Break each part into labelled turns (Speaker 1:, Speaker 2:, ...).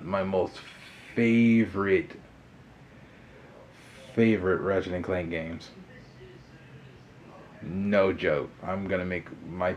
Speaker 1: my most favorite Ratchet and Clank games. No joke. I'm gonna make one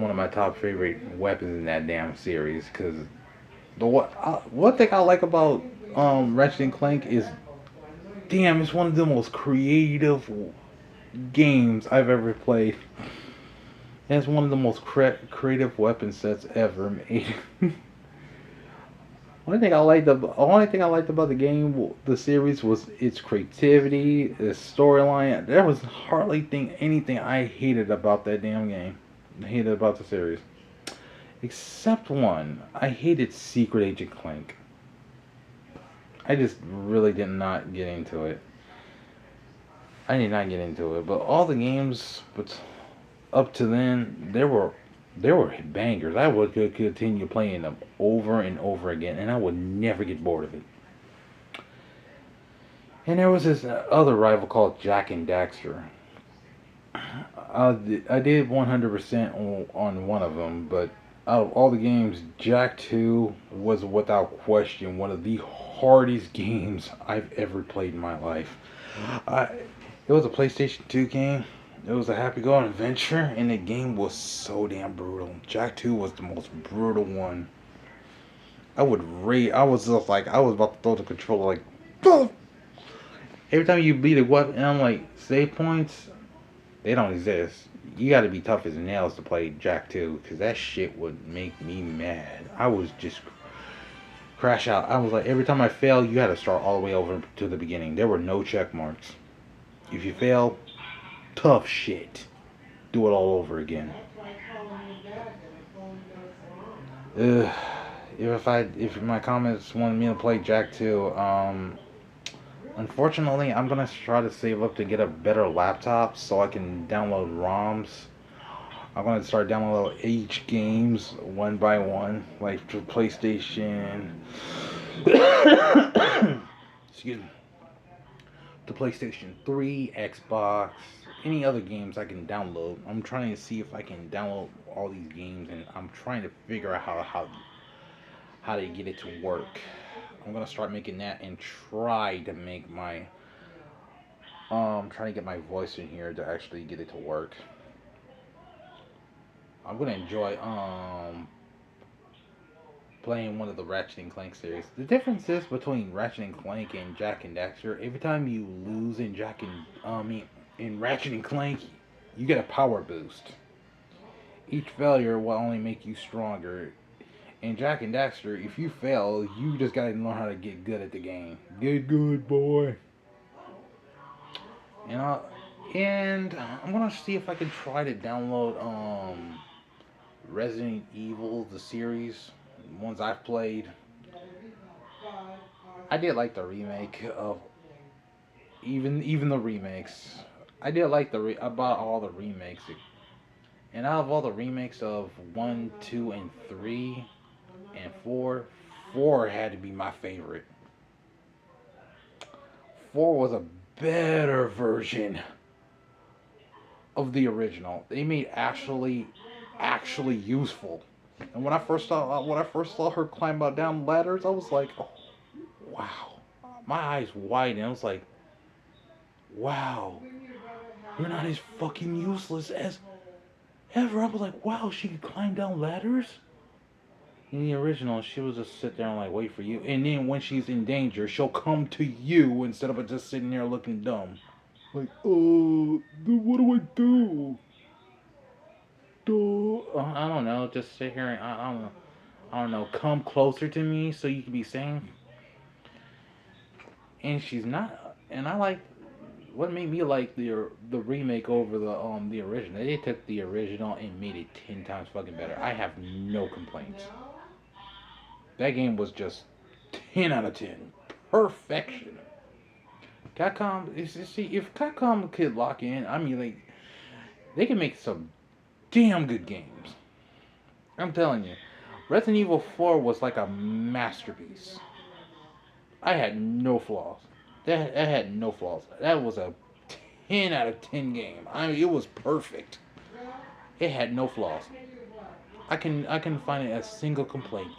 Speaker 1: of my top favorite weapons in that damn series because one thing I like about Ratchet and Clank is damn, it's one of the most creative games I've ever played. It's one of the most creative weapon sets ever made. Only thing I liked about the game, the series, was its creativity, its storyline. There was hardly anything I hated about that damn game. I hated about the series, except one. I hated Secret Agent Clank. I just really did not get into it. I did not get into it, but all the games, but up to then, there were bangers. I would continue playing them over and over again, and I would never get bored of it. And there was this other rival called Jack and Daxter. I did 100% on one of them, but out of all the games, Jak 2 was without question one of the hardest games I've ever played in my life. I, it was a PlayStation 2 game. It was a happy-go adventure, and the game was so damn brutal. Jak 2 was the most brutal one. I was just like, I was about to throw the controller like, "Ugh." Every time you beat a weapon, and I'm like, save points, they don't exist. You got to be tough as nails to play Jak 2, because that shit would make me mad. I was just crash out. I was like, every time I fail, you had to start all the way over to the beginning. There were no check marks. If you fail, tough shit. Do it all over again. Ugh. If my comments wanted me to play Jak 2, unfortunately, I'm gonna try to save up to get a better laptop so I can download ROMs. I'm gonna start downloading each games one by one, like to PlayStation. Excuse me. To PlayStation 3, Xbox, any other games I can download. I'm trying to see if I can download all these games, and I'm trying to figure out how to get it to work. I'm gonna start making that and try to make my trying to get my voice in here to actually get it to work. I'm gonna enjoy playing one of the Ratchet and Clank series. The difference is between Ratchet and Clank and Jak and Daxter. Every time you lose in Jak and in Ratchet and Clank, you get a power boost. Each failure will only make you stronger. In Jak and Daxter, if you fail, you just gotta learn how to get good at the game. Get good, boy. And I and I'm gonna see if I can try to download Resident Evil the series, ones I've played. I did like the remake of even the remakes. I did like about all the remakes. And out of all the remakes of 1, 2, and 3 and 4, 4 had to be my favorite. 4 was a better version of the original. They made actually useful. And when I first saw her climb out down ladders, I was like, oh, wow. My eyes widened. I was like, wow, you're not as fucking useless as ever. I was like, wow, she could climb down ladders? In the original, she will just sit there and like wait for you. And then when she's in danger, she'll come to you instead of just sitting there looking dumb. Like, what do I do? I don't know. Just sit here and I don't know. Come closer to me so you can be safe. And she's not. And I like what made me like the remake over the original. They took the original and made it 10 times fucking better. I have no complaints. That game was just 10 out of 10, perfection. Capcom, see if Capcom could lock in, I mean like they can make some damn good games. I'm telling you, Resident Evil 4 was like a masterpiece. I had no flaws. That had no flaws. That was a 10 out of 10 game. I mean, it was perfect. It had no flaws. I can find a single complaint.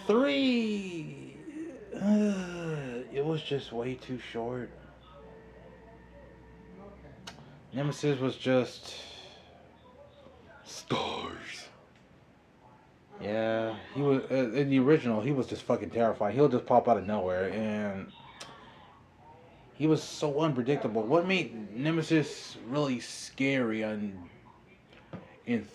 Speaker 1: Three, it was just way too short. Nemesis was just stars. Yeah, he was in the original. He was just fucking terrifying. He'll just pop out of nowhere, and he was so unpredictable. What made Nemesis really scary in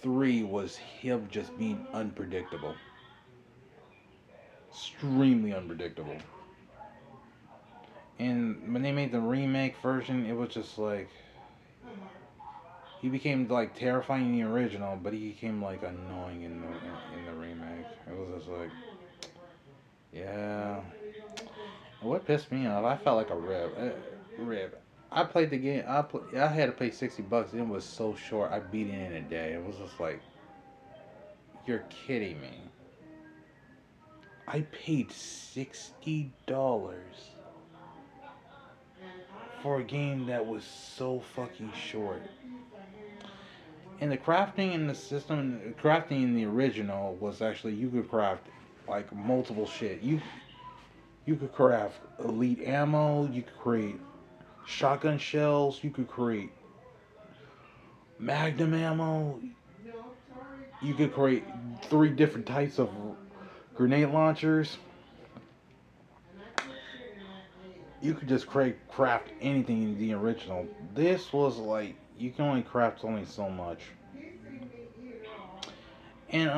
Speaker 1: three was him just being unpredictable, extremely unpredictable. And when they made the remake version, it was just like he became like terrifying in the original, but he became like annoying in the remake. It was just like, yeah. And what pissed me off, I felt like a rib. Rib. I played the game. I had to pay $60, and it was so short. I beat it in a day. It was just like, you're kidding me. I paid $60 for a game that was so fucking short. And the crafting in the system, crafting in the original was actually you could craft like multiple shit. You could craft elite ammo. You could create shotgun shells. You could create magnum ammo. You could create three different types of grenade launchers. You could just craft anything in the original. This was like you can only craft only so much. And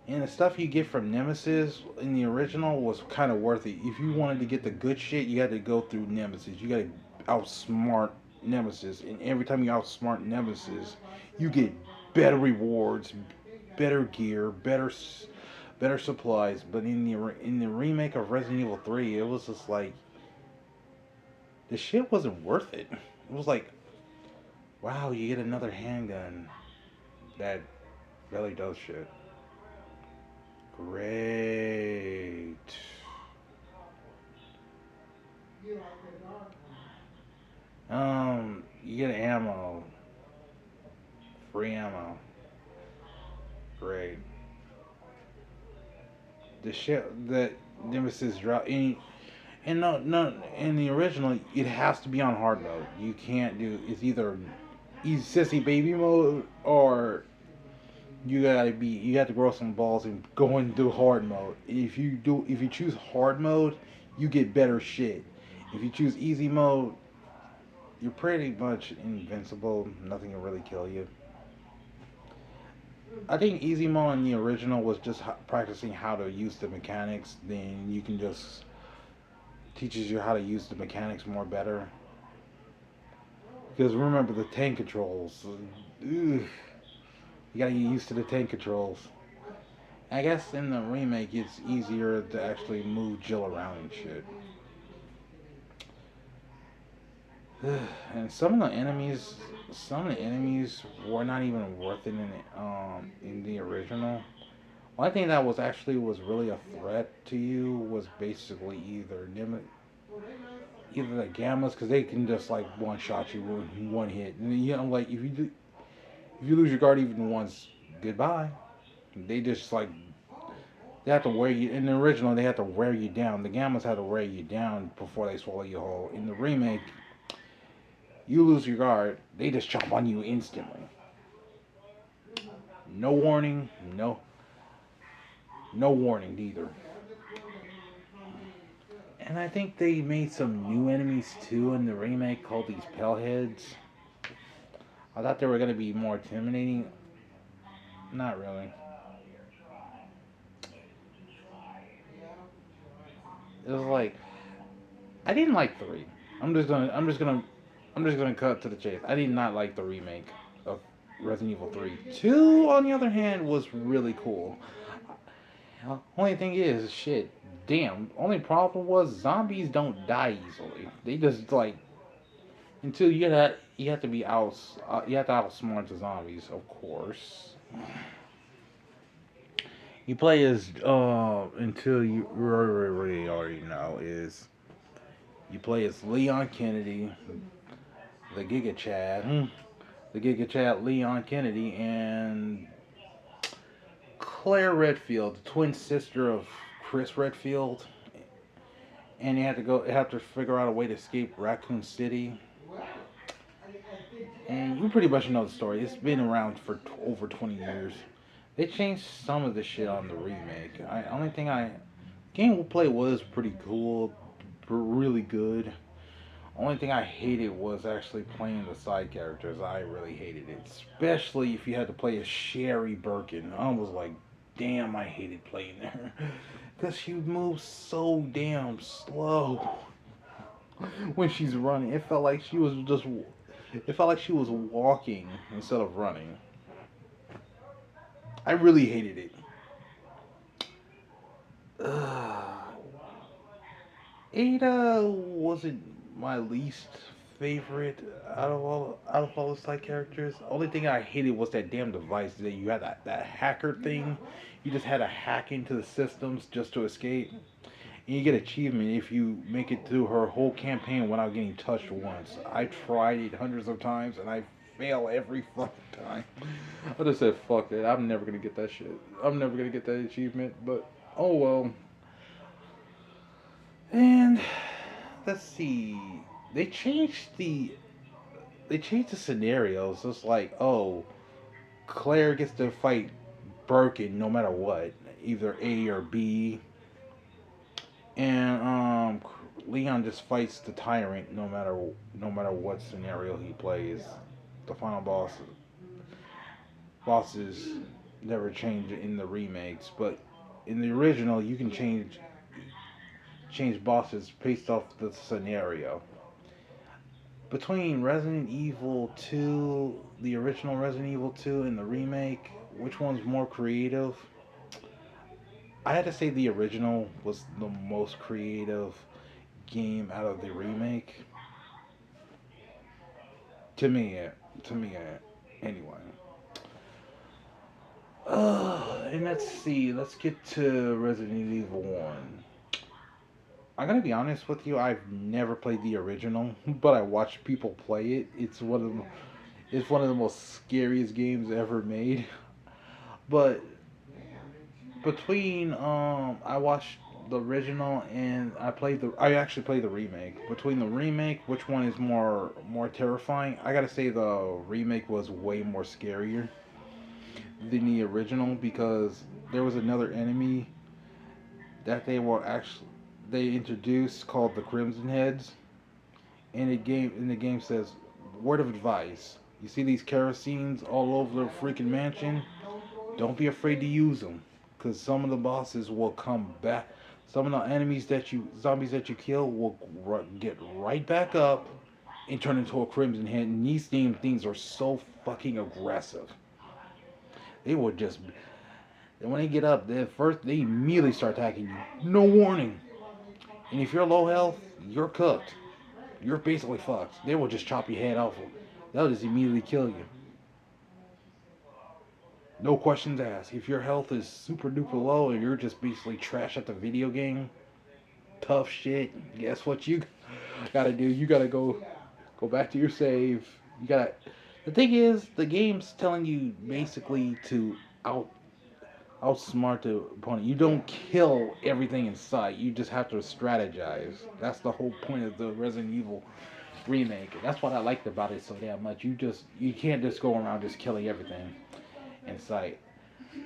Speaker 1: and the stuff you get from Nemesis in the original was kind of worth it. If you wanted to get the good shit, you had to go through Nemesis. You got to outsmart Nemesis, and every time you outsmart Nemesis, you get better rewards, better gear, better supplies. But in the remake of Resident Evil 3, it was just like the shit wasn't worth it. It was like, wow, you get another handgun that really does shit. Great. You get ammo, free ammo. Great. The shit that Nemesis drop and no in the original it has to be on hard mode. You can't do it's either easy sissy baby mode or you got to grow some balls and go into hard mode. If you choose hard mode, you get better shit. If you choose easy mode, you're pretty much invincible. Nothing can really kill you. I think easy mode in the original was just practicing how to use the mechanics. Then you can just teaches you how to use the mechanics more better. Because remember the tank controls. Ugh, you gotta get used to the tank controls. I guess in the remake it's easier to actually move Jill around and shit. And some of the enemies were not even worth it in the original. One thing that was really a threat to you was basically either the gammas because they can just like one shot you with one hit, and you know like if you lose your guard even once, goodbye. They just like they have to wear you. In the original, they have to wear you down. The gammas had to wear you down before they swallow you whole. In the remake, you lose your guard, they just chomp on you instantly. No warning, no warning either. And I think they made some new enemies too in the remake called these Paleheads. I thought they were gonna be more intimidating. Not really. It was like I didn't like three. I'm just gonna I'm just gonna I'm just gonna cut to the chase. I did not like the remake of Resident Evil 3. 2, on the other hand, was really cool. Only thing is, shit, damn. Only problem was zombies don't die easily. They just like until you have to be you have to outsmart the zombies, of course. You play as until you really already know is you play as Leon Kennedy, the Giga Chad, the Giga Chad Leon Kennedy, and Claire Redfield, the twin sister of Chris Redfield, and you have to figure out a way to escape Raccoon City. And you pretty much know the story. It's been around for over 20 years. They changed some of the shit on the remake. Only thing I gameplay was pretty cool, really good. Only thing I hated was actually playing the side characters. I really hated it, especially if you had to play as Sherry Birkin. I was like, damn, I hated playing there because she moves so damn slow when she's running. It felt like she was walking instead of running. I really hated it. Ada wasn't my least favorite out of all the side characters. Only thing I hated was that damn device that you had that hacker thing. You just had to hack into the systems just to escape. And you get achievement if you make it through her whole campaign without getting touched once. I tried it hundreds of times and I fail every fucking time. I just said fuck it. I'm never gonna get that shit. I'm never gonna get that achievement. But oh well. And let's see. They changed the they changed the scenarios. It's like, oh, Claire gets to fight Birkin no matter what, either A or B, and Leon just fights the tyrant no matter what scenario he plays. The final bosses never change in the remakes, but in the original you can change bosses based off the scenario. Between Resident Evil 2, the original Resident Evil 2, and the remake, which one's more creative? I had to say the original was the most creative game out of the remake. To me, to me, anyway. And let's see. Let's get to Resident Evil 1. I'm gonna be honest with you. I've never played the original, but I watch people play it. It's one of the most scariest games ever made. But between I watched the original and I actually played the remake. Between the remake, which one is more terrifying? I gotta say the remake was way more scarier than the original because there was another enemy that they introduced called the Crimson Heads. And the game says, word of advice: you see these kerosenes all over the freaking mansion? Don't be afraid to use them, because some of the bosses will come back. Some of the zombies that you kill will get right back up and turn into a Crimson Head. And these damn things are so fucking aggressive. They will just, and when they get up, they immediately start attacking you. No warning. And if you're low health, you're cooked. You're basically fucked. They will just chop your head off. They'll just immediately kill you. No questions asked. If your health is super duper low and you're just basically trash at the video game, tough shit. Guess what you gotta do? You gotta go back to your save. You gotta. The thing is, the game's telling you basically to outsmart the opponent. You don't kill everything in sight. You just have to strategize. That's the whole point of the Resident Evil remake. That's what I liked about it so damn much. You can't just go around just killing everything in sight.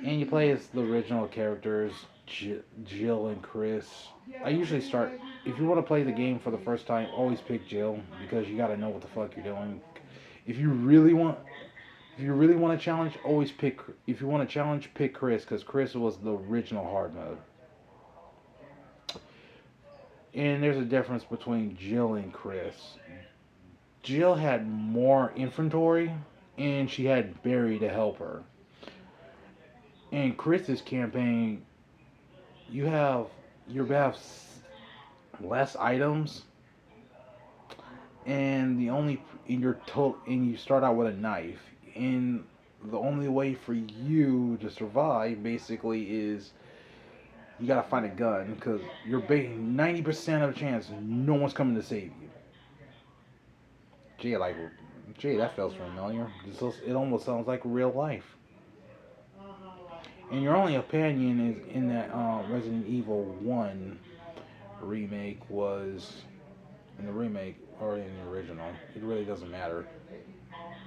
Speaker 1: And you play as the original characters, Jill and Chris. I usually start, if you want to play the game for the first time, always pick Jill because you got to know what the fuck you're doing. If you really want, if you really want to challenge, always pick. If you want to challenge, pick Chris because Chris was the original hard mode. And there's a difference between Jill and Chris. Jill had more inventory, and she had Barry to help her. In Chris's campaign, you have less items, and the only in your total and you start out with a knife. And the only way for you to survive basically is you gotta find a gun because you're 90% of the chance no one's coming to save you. Gee, like, gee, that feels familiar. It almost sounds like real life. And your only opinion is in that Resident Evil 1 remake was in the remake or in the original. It really doesn't matter.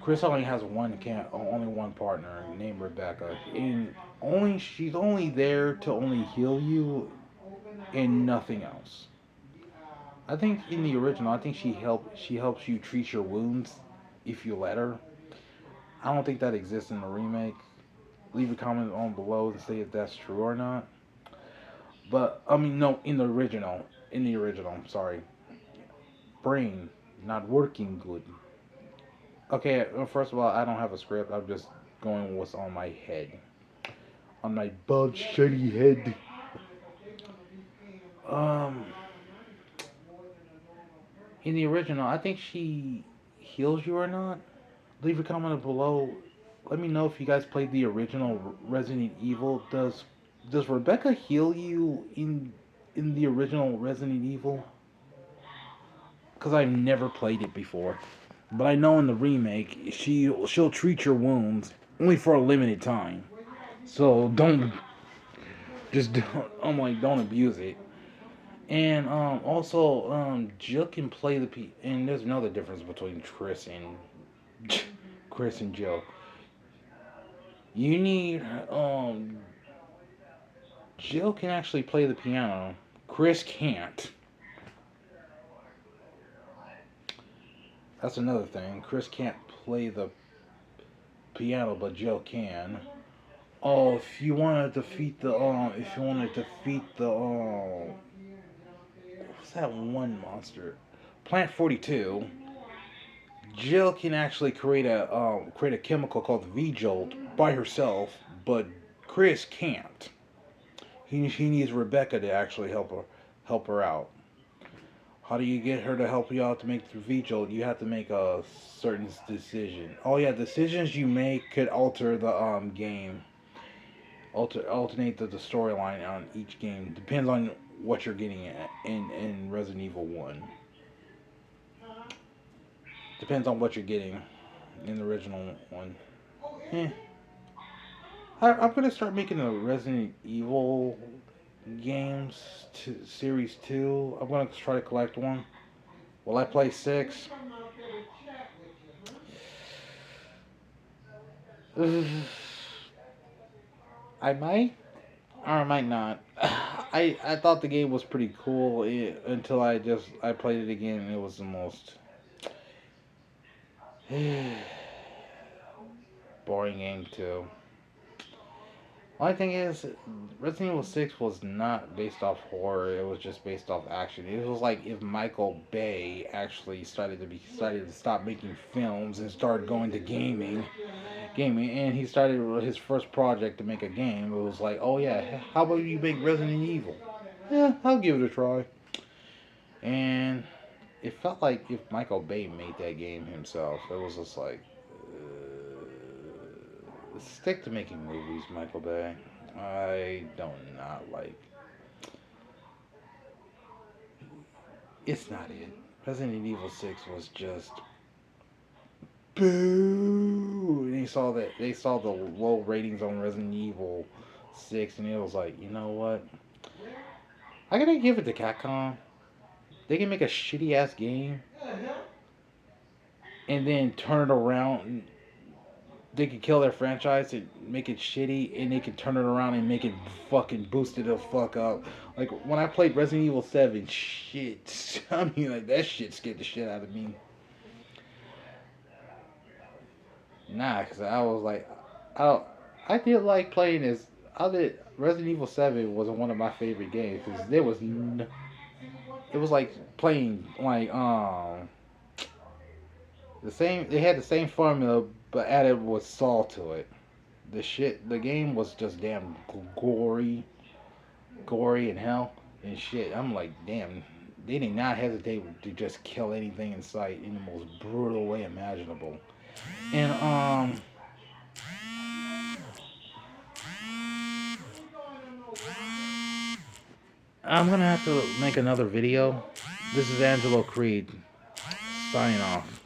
Speaker 1: Chris only has only one partner named Rebecca, and she's only there to only heal you and nothing else. I think in the original, I think she helps you treat your wounds if you let her. I don't think that exists in the remake. Leave a comment on below and say if that's true or not. But I mean, no, in the original, I'm sorry, brain not working good. Okay, well, first of all, I don't have a script. I'm just going with what's on my head, on my bald, shitty head. Um, in the original, I think she heals you or not. Leave a comment below. Let me know if you guys played the original Resident Evil. Does Rebecca heal you in the original Resident Evil? Because I've never played it before, but I know in the remake she'll treat your wounds only for a limited time. So don't just don't, I'm like don't abuse it. And also Jill can play the and there's another difference between Chris and Jill. You need Jill can actually play the piano. Chris can't. That's another thing. Chris can't play the piano, but Jill can. Oh, if you want to defeat the what's that one monster? Plant 42. Jill can actually create a chemical called V-Jolt by herself, but Chris can't. He needs Rebecca to actually help her out. How do you get her to help you out to make the V-Jolt? You have to make a certain decision. Oh yeah, decisions you make could alter the game. Alternate the storyline on each game. Depends on what you're getting at in Resident Evil 1. Depends on what you're getting in the original one. Eh. I'm gonna start making the Resident Evil games series 2. I'm gonna try to collect one. Will I play 6? I might or I might not. I thought the game was pretty cool until I played it again and it was the most boring game too. Only thing is, Resident Evil 6 was not based off horror. It was just based off action. It was like if Michael Bay actually started to stop making films and started going to gaming, and he started his first project to make a game. It was like, oh yeah, how about you make Resident Evil? Yeah, I'll give it a try. And it felt like if Michael Bay made that game himself, it was just like, stick to making movies, Michael Bay. I don't not like. It's not it. Resident Evil 6 was just boo. And they saw the low ratings on Resident Evil 6, and it was like, you know what? I gotta give it to Capcom. They can make a shitty ass game and then turn it around. They could kill their franchise and make it shitty, and they could turn it around and make it fucking boost it the fuck up. Like when I played Resident Evil 7, shit. I mean, like that shit scared the shit out of me. Nah, cause I was like, I I did like playing this. I did Resident Evil 7 was one of my favorite games because it was like playing like the same. They had the same formula, but added with salt to it. The game was just damn gory and hell and shit. I'm like, damn, they did not hesitate to just kill anything in sight in the most brutal way imaginable. And I'm gonna have to make another video. This is Angelo Creed signing off.